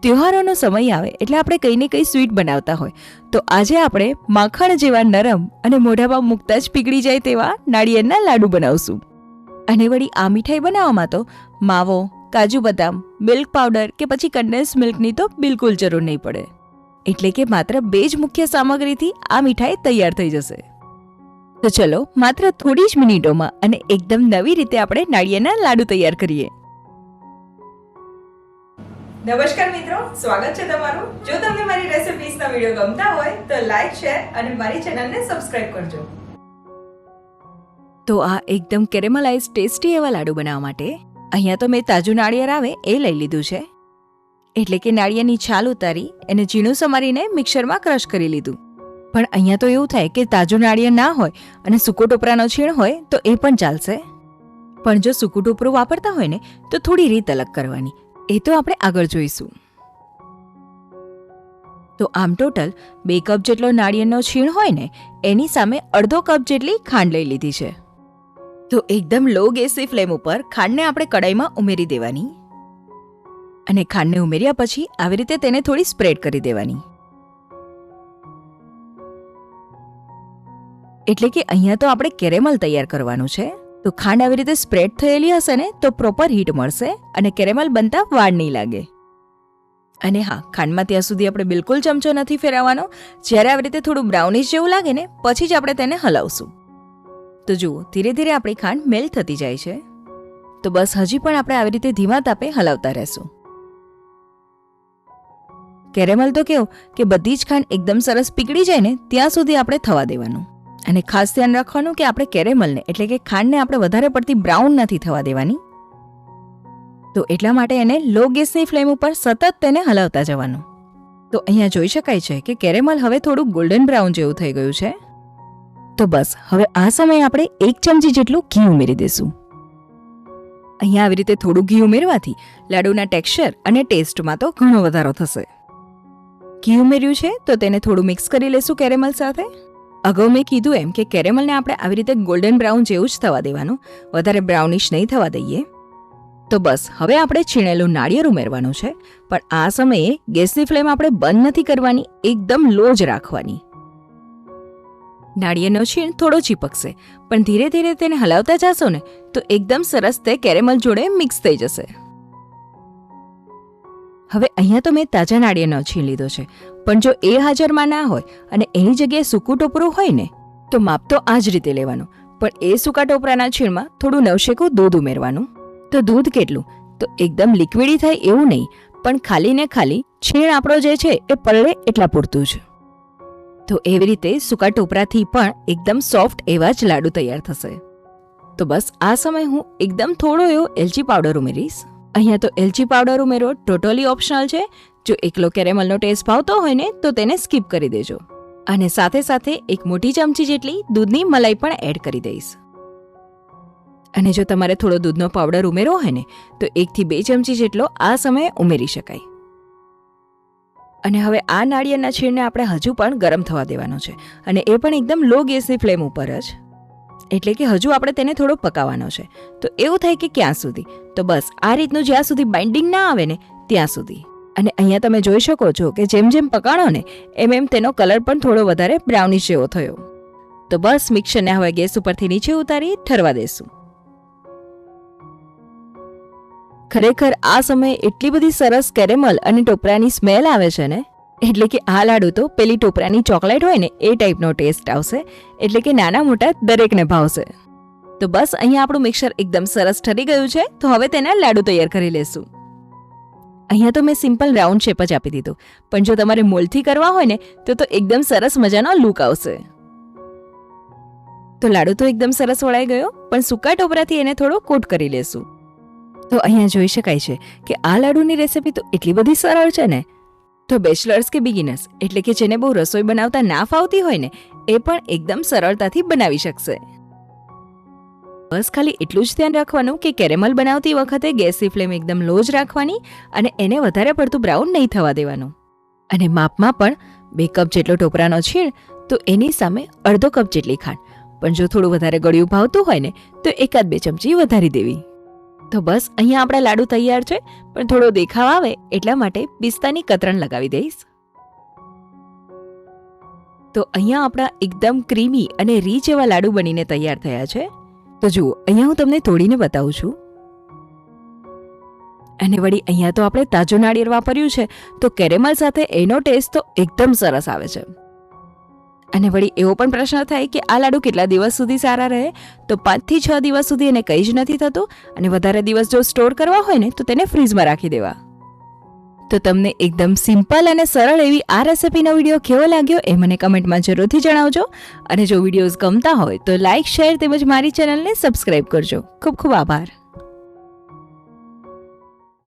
તહેવારોનો સમય આવે એટલે આપણે કંઈ ને કંઈ સ્વીટ બનાવતા હોય, તો આજે આપણે માખણ જેવા નરમ અને મોઢામાં મૂકતા જ પીગળી જાય તેવા નાળિયેરના લાડુ બનાવશું. અને વળી આ મીઠાઈ બનાવવામાં તો માવો, કાજુ બદામ, મિલ્ક પાવડર કે પછી કન્ડેન્સ મિલ્કની તો બિલકુલ જરૂર નહીં પડે. એટલે કે માત્ર 2 જ મુખ્ય સામગ્રીથી આ મીઠાઈ તૈયાર થઈ જશે. તો ચલો માત્ર થોડી જ મિનિટોમાં અને એકદમ નવી રીતે આપણે નાળિયેરના લાડુ તૈયાર કરીએ. નમસ્કાર મિત્રો, સ્વાગત છે તમારું. જો તમને મારી રેસિપીઝના વિડીયો ગમતા હોય તો લાઈક, શેર અને મારી ચેનલને સબસ્ક્રાઇબ કરજો. તો આ એકદમ કેરેમલાઇઝ ટેસ્ટી એવા લાડુ બનાવવા માટે અહીંયા તો મેં તાજું નાળિયેર આવે એ લઈ લીધું છે. એટલે કે નાળિયેરની છાલ ઉતારી એને ઝીણું સમારીને મિક્સરમાં ક્રશ કરી લીધું. પણ અહીંયા તો એવું થાય કે તાજું નાળિયેર ના હોય અને સૂકો ટોપરાનો છીણ હોય તો એ પણ ચાલશે. પણ જો સૂકું ટોપરું વાપરતા હોય ને તો થોડી રીત અલગ કરવાની, એ તો આપણે આગળ જોઈશું. તો આમ ટોટલ 2 કપ જેટલો નાળિયેરનો છીણ હોય ને એની સામે અડધો કપ જેટલી ખાંડ લઈ લીધી છે. તો એકદમ લો ગેસની ફ્લેમ ઉપર ખાંડને આપણે કડાઈમાં ઉમેરી દેવાની અને ખાંડને ઉમેર્યા પછી આવી રીતે તેને થોડી સ્પ્રેડ કરી દેવાની. એટલે કે અહીંયા તો આપણે કેરેમલ તૈયાર કરવાનું છે. તો ખાંડ આવી રીતે સ્પ્રેડ થયેલી હશે ને તો પ્રોપર હીટ મળશે અને કેરેમલ બનતા વાર નહીં લાગે. અને હા, ખાંડમાં ત્યાં સુધી આપણે બિલકુલ ચમચો નથી ફેરવવાનો. જ્યારે આવી રીતે થોડું બ્રાઉનિશ જેવું લાગે ને પછી જ આપણે તેને હલાવશું. તો જુઓ, ધીરે ધીરે આપણી ખાંડ મેલ્ટ થતી જાય છે. તો બસ હજી પણ આપણે આવી રીતે ધીમા તાપે હલાવતા રહેશું. કેરેમલ તો કેવું કે બધી જ ખાંડ એકદમ સરસ પીગળી જાય ને ત્યાં સુધી આપણે થવા દેવાનું. અને ખાસ ધ્યાન રાખવાનું કે આપણે કેરેમલને એટલે કે ખાંડને આપણે વધારે પડતી બ્રાઉન નથી થવા દેવાની. તો એટલા માટે એને લો ગેસની ફ્લેમ ઉપર સતત તેને હલાવતા જવાનું. તો અહીંયા જોઈ શકાય છે કે કેરેમલ હવે થોડું ગોલ્ડન બ્રાઉન જેવું થઈ ગયું છે. તો બસ હવે આ સમયે આપણે 1 ચમચી જેટલું ઘી ઉમેરી દઈશું. અહીંયા આવી રીતે થોડું ઘી ઉમેરવાથી લાડુના ટેક્સચર અને ટેસ્ટમાં તો ઘણો વધારો થશે. ઘી ઉમેર્યું છે તો તેને થોડું મિક્સ કરી લેશું કેરેમલ સાથે. અગાઉ મેં કીધું એમ કે કેરેમલને આપણે આવી રીતે ગોલ્ડન બ્રાઉન જેવું જ થવા દેવાનું, વધારે બ્રાઉનિશ નહીં થવા દઈએ. તો બસ હવે આપણે છીણેલું નાળિયેર ઉમેરવાનું છે. પણ આ સમયે ગેસની ફ્લેમ આપણે બંધ નથી કરવાની, એકદમ લો જ રાખવાની. નાળિયેરનો છીણ થોડો ચીપકશે પણ ધીરે ધીરે તેને હલાવતા જશો ને તો એકદમ સરસ તે કેરેમલ જોડે મિક્સ થઈ જશે. હવે અહીંયા તો મેં તાજા નાળિયેરનો છીણ લીધો છે. પણ જો એ હાજરમાં ના હોય અને એની જગ્યાએ સૂકું ટોપરું હોય ને તો માપ તો આ જ રીતે લેવાનું. પણ એ સૂકા ટોપરાના છીણમાં થોડું નવશેકું દૂધ ઉમેરવાનું. તો દૂધ કેટલું? તો એકદમ લિક્વિડી થાય એવું નહીં, પણ ખાલી ને ખાલી છીણ આપણો જે છે એ પલળે એટલા પૂરતું જ. તો એવી રીતે સૂકા ટોપરાથી પણ એકદમ સોફ્ટ એવા જ લાડુ તૈયાર થશે. તો બસ આ સમયે હું એકદમ થોડો એવો એલચી પાવડર ઉમેરીશ. અહીંયા તો એલચી પાવડર ઉમેરો ટોટલી ઓપ્શનલ છે. જો એકલો કેરેમલનો ટેસ્ટ ભાવતો હોય ને તો તેને સ્કીપ કરી દેજો. અને સાથે સાથે 1 મોટી ચમચી જેટલી દૂધની મલાઈ પણ એડ કરી દઈશ. અને જો તમારે થોડો દૂધનો પાવડર ઉમેરવો હોય ને તો 1 થી 2 ચમચી જેટલો આ સમયે ઉમેરી શકાય. અને હવે આ નાળિયેરના છીણને આપણે હજુ પણ ગરમ થવા દેવાનો છે. અને એ પણ એકદમ લો ગેસની ફ્લેમ ઉપર જ. એટલે કે હજુ આપણે તેને થોડો પકાવવાનો છે. તો એવું થાય કે ક્યાં સુધી? તો બસ આ રીતનું જ્યાં સુધી બાઇન્ડિંગ ના આવે ને ત્યાં સુધી. અને અહીંયા તમે જોઈ શકો છો કે જેમ જેમ પકાણો ને એમ તેનો કલર પણ થોડો વધારે બ્રાઉનિશ જેવો થયો. તો બસ મિક્સરને હવે ગેસ ઉપરથી નીચે ઉતારી ઠરવા દેશું. ખરેખર આ સમયે એટલી બધી સરસ કેરેમલ અને ટોપરાની સ્મેલ આવે છે ને, એટલે કે આ લાડુ તો પેલી ટોપરાની ચોકલેટ હોય ને એ ટાઈપનો ટેસ્ટ આવશે. એટલે કે નાના મોટા દરેકને ભાવશે. તો બસ અહીંયા આપણું મિક્સર એકદમ સરસ ઠરી ગયું છે. તો હવે તેના લાડુ તૈયાર કરી લેશું. અહીંયા તો મેં સિમ્પલ રાઉન્ડ શેપ જ આપી દીધો. પણ જો તમારે મોલથી કરવા હોય ને તો એકદમ સરસ મજાનો લુક આવશે. તો લાડુ તો એકદમ સરસ વળાઈ ગયો, પણ સૂકા ટોપરાથી એને થોડો કોટ કરી લેશું. તો અહીંયા જોઈ શકાય છે કે આ લાડુની રેસિપી તો એટલી બધી સરળ છે ને. તો બેચલર્સ કે બિગિનર્સ એટલે કે જેને બહુ રસોઈ બનાવતા ના ફાવતી હોય ને એ પણ એકદમ સરળતાથી બનાવી શકશે. બસ ખાલી એટલું જ ધ્યાન રાખવાનું કે કેરેમલ બનાવતી વખતે ગેસની ફ્લેમ એકદમ લો જ રાખવાની અને એને વધારે પડતું બ્રાઉન નહીં થવા દેવાનું. અને માપમાં પણ 2 કપ જેટલો ટોપરાનો છીણ તો એની સામે અડધો કપ જેટલી ખાંડ. પણ જો થોડું વધારે ગળ્યું ભાવતું હોય ને તો 1-2 ચમચી વધારી દેવી. તો બસ અહીંયા આપણા લાડુ તૈયાર છે, પણ થોડો દેખાવ આવે એટલા માટે પિસ્તાની કતરણ લગાવી દઈશ. તો અહીંયા આપણા એકદમ ક્રીમી અને રીચ એવા લાડુ બનીને તૈયાર થયા છે. તો જુઓ, અહીંયા હું તમને તોડીને બતાવું છું. અને વળી અહીંયા તો આપણે તાજું નાળિયેર વાપર્યું છે, તો કેરેમલ સાથે એનો ટેસ્ટ તો એકદમ સરસ આવે છે. અને વળી એવો પણ પ્રશ્ન થાય કે આ લાડુ કેટલા દિવસ સુધી સારા રહે? તો 5 થી 6 દિવસ સુધી એને કંઈ જ નથી થતું. અને વધારે દિવસ જો સ્ટોર કરવા હોય ને તો તેને ફ્રીઝમાં રાખી દેવા. તો તમને એકદમ સિમ્પલ અને સરળ એવી આ રેસિપીનો વિડીયો કેવો લાગ્યો એ મને કમેન્ટમાં જરૂરથી જણાવજો. અને જો વિડીયોઝ ગમતા હોય તો લાઇક, શેર તેમજ મારી ચેનલને સબસ્ક્રાઇબ કરજો. ખૂબ ખૂબ આભાર.